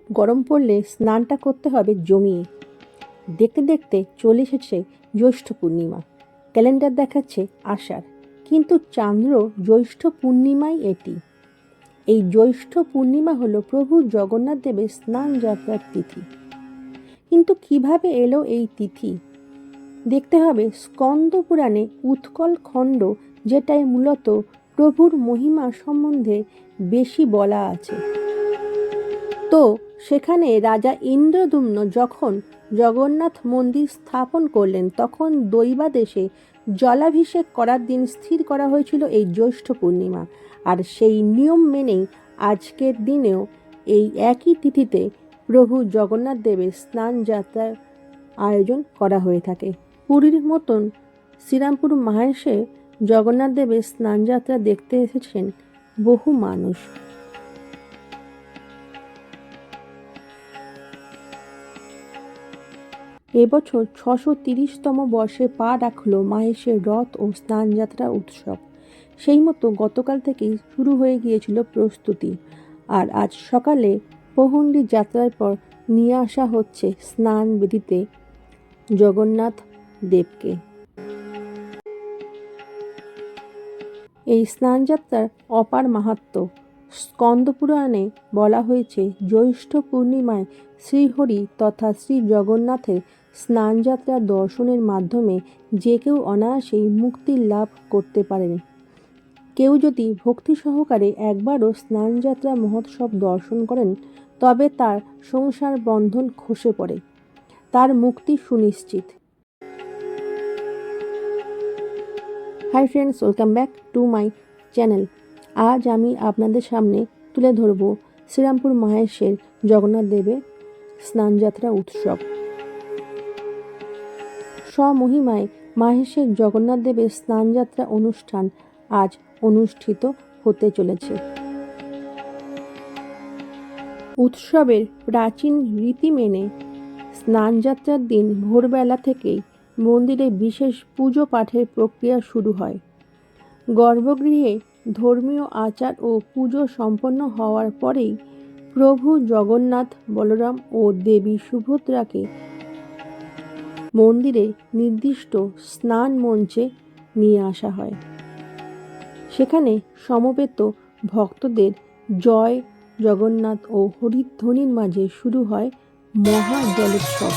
গরম পড়লে স্নানটা করতে হবে জমিয়ে। দেখতে দেখতে চলে এসেছে জ্যৈষ্ঠ পূর্ণিমা। ক্যালেন্ডার দেখাচ্ছে আষাঢ়, কিন্তু চান্দ্র জ্যৈষ্ঠ পূর্ণিমাই এটি। এই জ্যৈষ্ঠ পূর্ণিমা হলো প্রভু জগন্নাথ দেবের স্নান যাত্রার তিথি। কিন্তু কিভাবে এলো এই তিথি? দেখতে হবে স্কন্দ পুরাণে উৎকল খণ্ড, যেটায় মূলত প্রভুর মহিমা সম্বন্ধে বেশি বলা আছে। তো সেখানে রাজা ইন্দ্রদ্যুম্ন যখন জগন্নাথ মন্দির স্থাপন করলেন, তখন দৈবাদেশে জলাভিষেক করার দিন স্থির করা হয়েছিল এই জ্যৈষ্ঠ পূর্ণিমা। আর সেই নিয়ম মেনেই আজকের দিনেও এই একই তিথিতে প্রভু জগন্নাথ দেবের স্নান যাত্রার আয়োজন করা হয়ে থাকে। পুরীর মতন শ্রীরামপুর মাহেশে জগন্নাথ দেবের স্নানযাত্রা দেখতে এসেছেন বহু মানুষ। এবছর 630তম বর্ষে পা রাখল মাহেশের রথ ও স্নানযাত্রা উৎসব। সেই মতো গতকাল থেকেই শুরু হয়ে গিয়েছিল প্রস্তুতি। আর আজ সকালে পহুণ্ডি যাত্রার পর নিয়ে আসা হচ্ছে স্নান বেদিতে জগন্নাথ দেবকে। এই স্নানযাত্রার অপার মাহাত্ম্য। স্কন্দপুরাণে বলা হয়েছে, জ্যৈষ্ঠ পূর্ণিমায় শ্রীহরি তথা শ্রী জগন্নাথের স্নানযাত্রা দর্শনের মাধ্যমে যে কেউ অনায়াসেই মুক্তি লাভ করতে পারেন। কেউ যদি ভক্তি সহকারে একবারও স্নানযাত্রা মহোৎসব দর্শন করেন, তবে তার সংসার বন্ধন খসে পড়ে, তার মুক্তি সুনিশ্চিত। Hi friends, welcome back to my channel. আজ আমি আপনাদের সামনে তুলে ধরব শ্রীরামপুর মাহেশের জগন্নাথ দেবের স্নানযাত্রা উৎসব। স্বমহিমায় মাহেশের জগন্নাথ দেবের স্নানযাত্রা অনুষ্ঠান আজ অনুষ্ঠিত হতে চলেছে। উৎসবের প্রাচীন রীতি মেনে স্নানযাত্রার দিন ভোরবেলা থেকেই মন্দিরে বিশেষ পুজো পাঠের প্রক্রিয়া শুরু হয়। গর্ভগৃহে ধর্মীয় আচার ও পুজো সম্পন্ন হওয়ার পরেই প্রভু জগন্নাথ, বলরাম ও দেবী সুভদ্রাকে মন্দিরে নির্দিষ্ট স্নান মঞ্চে নিয়ে আসা হয়। সেখানে সমবেত ভক্তদের জয় জগন্নাথ ও হরিধ্বনির মাঝে শুরু হয় মহা জলোৎসব।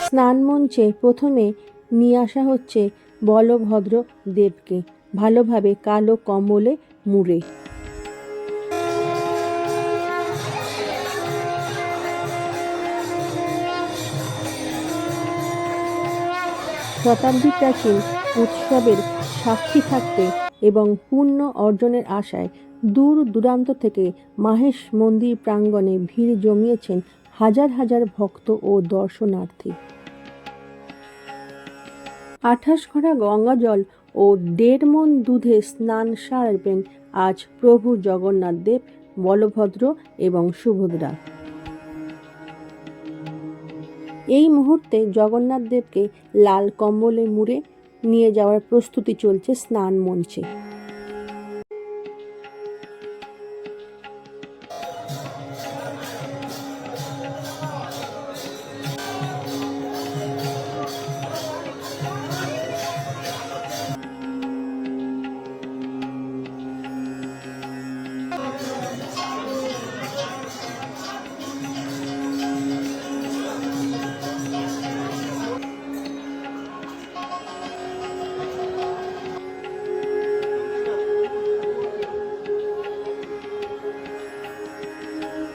স্নান মঞ্চে প্রথমে নিয়ে আসা হচ্ছে বলভদ্র দেবকে, ভালোভাবে কালো কম্বলে মুড়ে। শতাব্দী প্রাচীন উৎসবের সাক্ষী থাকতে এবং পুণ্য অর্জনের আশায় দূর দূরান্ত থেকে মাহেশ মন্দির প্রাঙ্গণে ভিড় জমিয়েছেন হাজার হাজার ভক্ত ও দর্শনার্থী। 28 ঘড়া গঙ্গা জল ও 1.5 মণ দুধে স্নান সারবেন আজ প্রভু জগন্নাথ দেব, বলভদ্র এবং সুভদ্রা। এই মুহূর্তে জগন্নাথ দেবকে লাল কম্বলে মুড়ে নিয়ে যাওয়ার প্রস্তুতি চলছে স্নান মঞ্চে।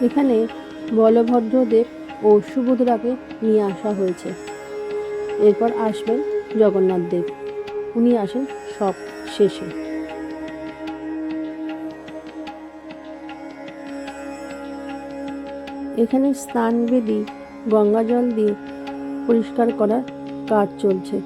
এখানে বলভদ্রদেব ও সুভদ্রাকে নিয়ে আসা হয়েছে। এরপর আসবেন জগন্নাথ দেব, উনি আসেন সব শেষে। এখানে স্নানবেদী গঙ্গা জল দিয়ে পরিষ্কার করার কাজ চলছে।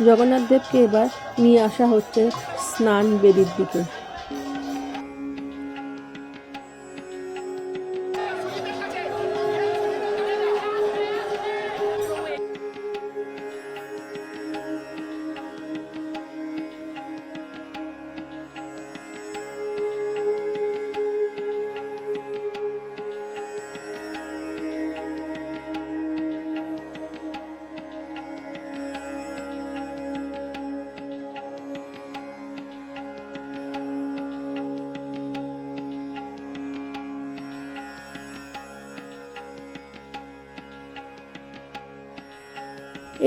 জগন্নাথ দেবকে এবার নিয়ে আসা হচ্ছে স্নান বেদির দিকে।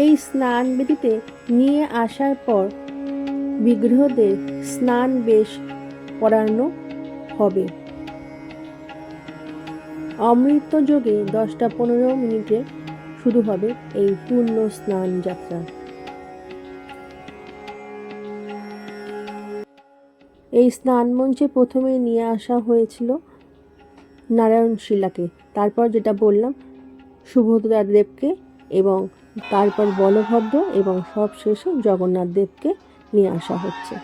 এই স্নান বেদিতে নিয়ে আসার পর বিগ্রহদের স্নান বেশ করানো হবে। অমৃত যোগে 10টা 15 মিনিটে শুরু হবে এই পূর্ণ স্নান যাত্রা। এই স্নান মঞ্চে প্রথমে নিয়ে আসা হয়েছিল নারায়ণ শিলাকে, তারপর যেটা বললাম সুভদ্রা দেবকে, এবং তারপর বলভদ্র, এবং সব শেষে জগন্নাথ দেবকে নিয়ে আসা হচ্ছে।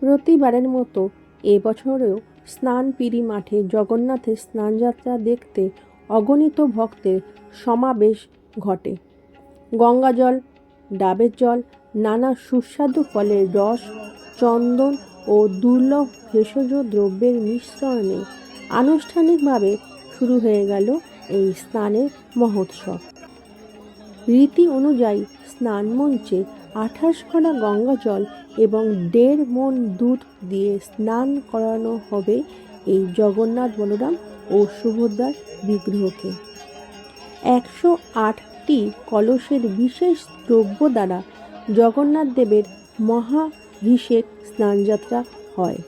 প্রতিবারের মতো এবছরেও স্নানপিড়ি মাঠে জগন্নাথের স্নানযাত্রা দেখতে অগণিত ভক্তের সমাবেশ ঘটে। গঙ্গাজল, ডাবের জল, নানা সুস্বাদু ফলের রস, চন্দন ও দুর্লভ ভেষজ দ্রব্যের মিশ্রণে আনুষ্ঠানিকভাবে শুরু হয়ে গেল এই স্নানের মহোৎসব। রীতি অনুযায়ী স্নান মঞ্চে 28 ঘড়া গঙ্গা জল এবং 1.5 মণ দুধ দিয়ে স্নান করানো হবে এই জগন্নাথ, বলরাম ও সুভদ্রার বিগ্রহকে। 108টি কলসের বিশেষ দ্রব্য দ্বারা জগন্নাথ দেবের মহাভিষেক স্নানযাত্রা হয়।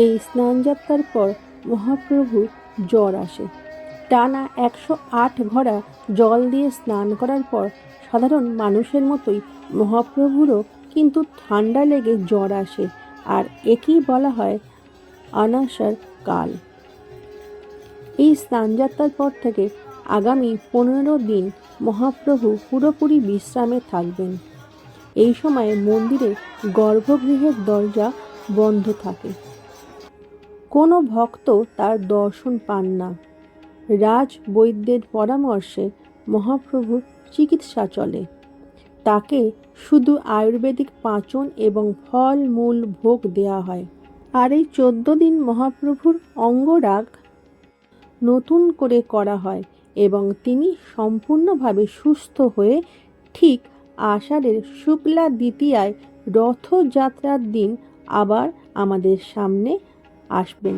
এই স্নানযাত্রার পর মহাপ্রভুর জ্বর আসে। টানা 108 ঘড়া জল দিয়ে স্নান করার পর সাধারণ মানুষের মতোই মহাপ্রভুরও কিন্তু ঠান্ডা লেগে জ্বর আসে, আর একেই বলা হয় অনাসার কাল। এই স্নানযাত্রার পর থেকে আগামী 15 দিন মহাপ্রভু পুরোপুরি বিশ্রামে থাকবেন। এই সময়ে মন্দিরে গর্ভগৃহের দরজা বন্ধ থাকে। কোনো ভক্ত তার দর্শন পান না। রাজ বৈদ্যের পরামর্শে মহাপ্রভুর চিকিৎসা চলে। তাকে শুধু আয়ুর্বেদিক পাঁচন এবং ফল মূল ভোগ দেয়া হয়। আর এই 14 দিন মহাপ্রভুর অঙ্গরাগ নতুন করে করা হয় এবং তিনি সম্পূর্ণভাবে সুস্থ হয়ে ঠিক আষাঢ়ের শুক্লা দ্বিতীয়ায় রথযাত্রার দিন আবার আমাদের সামনে আসবেন।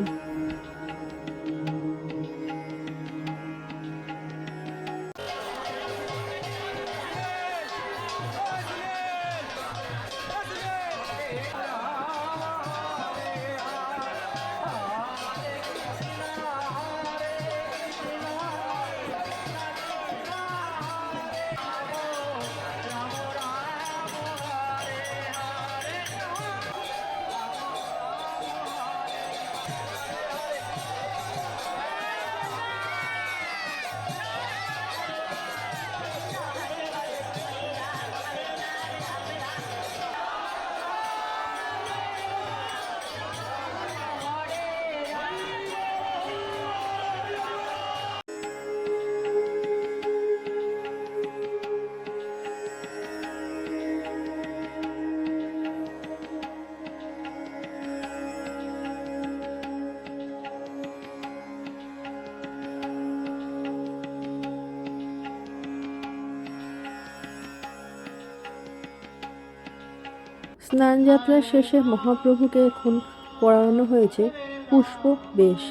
স্নানযাত্রার শেষে মহাপ্রভুকে এখন পরানো হয়েছে পুষ্প বেশ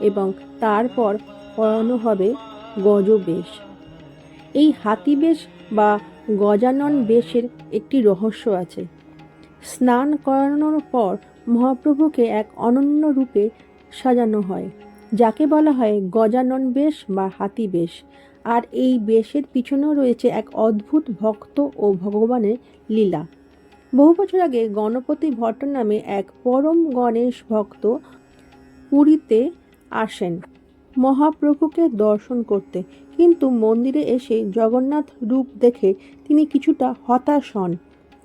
এবং তারপর পরানো হবে গজ বেশ। এই হাতি বেশ বা গজানন বেশের একটি রহস্য আছে। স্নান করানোর পর মহাপ্রভুকে এক অনন্য রূপে সাজানো হয়, যাকে বলা হয় গজানন বেশ বা হাতি বেশ। আর এই বেশের পিছনেও রয়েছে এক অদ্ভুত ভক্ত ও ভগবানের লীলা। বহু বছর আগে গণপতি ভট্ট নামে এক পরম গণেশ ভক্ত পুরীতে আসেন মহাপ্রভুকে দর্শন করতে, কিন্তু মন্দিরে এসে জগন্নাথ রূপ দেখে তিনি কিছুটা হতাশ হন,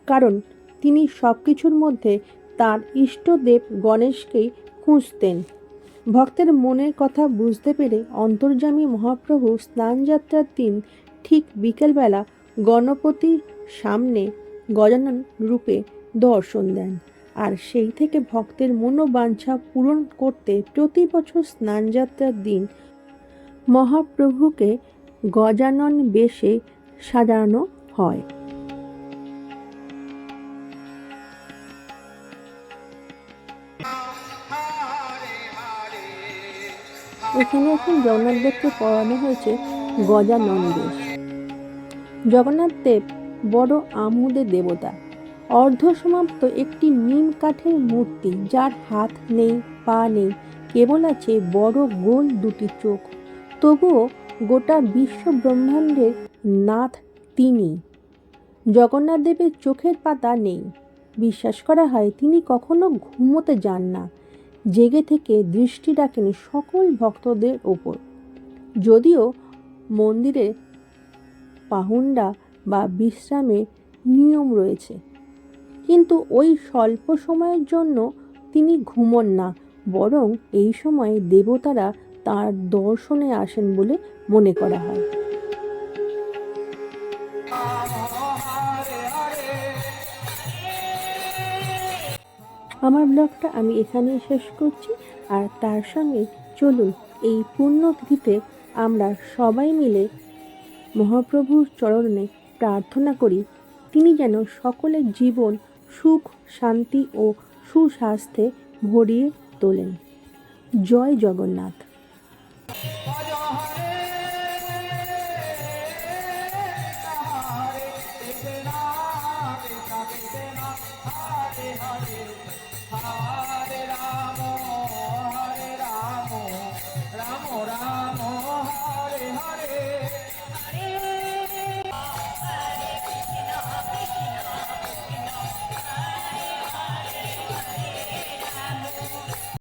কারণ তিনি সব কিছুর মধ্যে তার ইষ্টদেব গণেশকেই খুঁজতেন। ভক্তের মনের কথা বুঝতে পেরে অন্তর্যামী মহাপ্রভু স্নানযাত্রার দিন ঠিক বিকেলবেলা গণপতির সামনে গজানন রূপে দর্শন দেন, আর সেই থেকে ভক্তের মনোবাঞ্ছা পূরণ করতে প্রতি বছর স্নানযাত্রার দিন মহাপ্রভুকে গজানন বেশে সাজানো হয়। এখানে এখন জগন্নাথ দেবকে পরানো হয়েছে গজানন বেশ। জগন্নাথ দেব বড় আমোদের দেবতা, অর্ধসমাপ্ত একটি নিম কাঠের মূর্তি, যার হাত নেই, পা নেই, কেবল আছে বড় গোল দুটি চোখ। তবুও গোটা বিশ্ব ব্রহ্মাণ্ডের নাথ তিনি। জগন্নাথ দেবের চোখের পাতা নেই। বিশ্বাস করা হয় তিনি কখনো ঘুমোতে যান না, জেগে থেকে দৃষ্টি রাখেন সকল ভক্তদের ওপর। যদিও মন্দিরে পাহুন্ডা বা বিশ্রামের নিয়ম রয়েছে, কিন্তু ওই স্বল্প সময়ের জন্য তিনি ঘুমন না, বরং এই সময়ে দেবতারা তার দর্শনে আসেন বলে মনে করা হয়। আমার ব্লগটা আমি এখানেই শেষ করছি, আর তার সঙ্গে চলুন এই পুণ্যতিথিতে আমরা সবাই মিলে মহাপ্রভুর চরণে প্রার্থনা করি তিনি যেন সকলের জীবন সুখ, শান্তি ও সুস্বাস্থ্যে ভরিয়ে তোলেন। জয় জগন্নাথ।